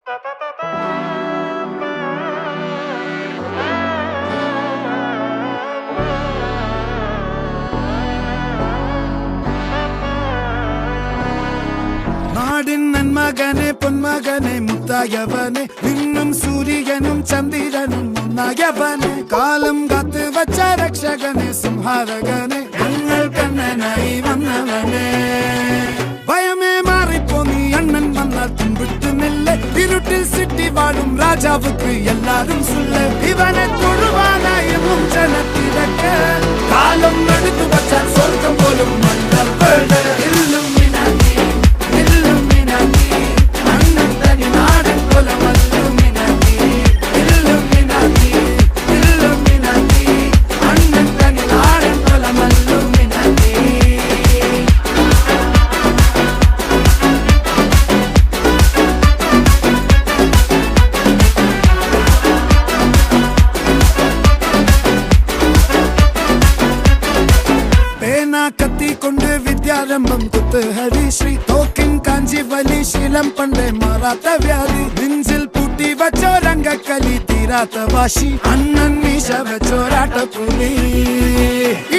നാടിൻ നന്മകനെ പൊന്മകനെ മുത്തായവനെ നിന്നും സൂര്യനും ചന്ദ്രനും ഒന്നായവനെ കാലം കാത്ത് വച്ച രക്ഷകനെ സംഹാരകനെ ഞങ്ങൾ കണ്ണനായി വന്നവനെ ഭയമേ മാറിപ്പോ നീ അണ്ണൻ വന്നാൽ തുമ്പിട്ട് നെല്ല് ഇരുട്ടിൽ സിറ്റി വാഴും രാജാവുക്ക് എല്ലാരും സുല്ല് ഇവനെ തൊഴുവാനായി എന്നും ജനത്തിരക്ക് കാലം എടുത്തു വച്ചാൽ സ്വർഗം പോലും മണ്ണൽ വീട് കത്തിക്കൊണ്ട് വിദ്യാരംഭം കുത്ത് ഹരിശ്രീ തോക്കിൻ കാഞ്ചി വലി ശീലം പണ്ടേ മാറാത്ത വ്യാധി നെഞ്ചിൽ പൂട്ടി വച്ചോരംഗക്കലി തീരാത്ത വാശി അണ്ണൻ മീശ വെച്ചോരാട്ടപ്പുലി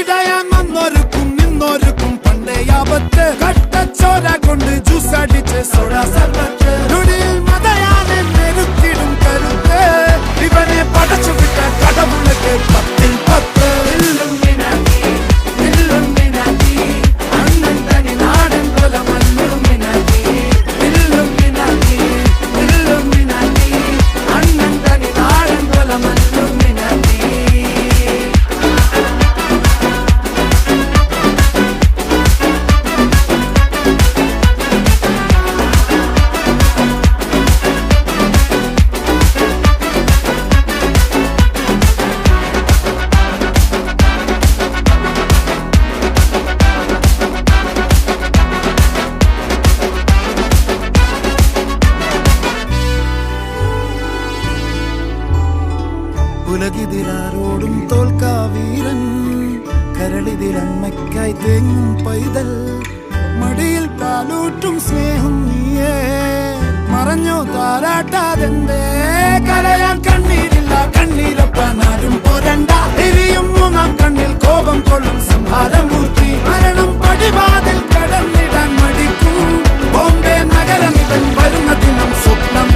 ഇടയാൻ വന്നോർക്കും നിന്നോർക്കും പണ്ടേ ആപത്ത് കട്ടച്ചോര കൊണ്ട് ജ്യൂസ് അടിച്ച് സോഡാ സർബത്ത് നുടിയിൽ മതയാനെ നെരുത്തിടും കരുത്ത് ഇവനെ പടച്ചു വിട്ട കടവുളക്ക് 10-10 ഉലകിതിരാരോടും തോൽക്കാ വീരൻ കരളിതിരമ്മയ്ക്കായി തേങ്ങും പൈതൽ മടിയിൽ പാലൂട്ടും സ്നേഹം നീയേ മറഞ്ഞോ താരാട്ടാതെന്തേ കരയാൻ കണ്ണീരില്ല കണ്ണീരൊപ്പാനാരും പോരണ്ട എരിയും മൂന്നാം കണ്ണിൽ കോപം കൊള്ളും സംഹാരമൂർത്തി മരണം പടിവാതിൽ കടന്നിടാൻ മടിക്കും ബോംബെ നഗരം ഇവൻ വരുന്ന ദിനം സ്വപ്നം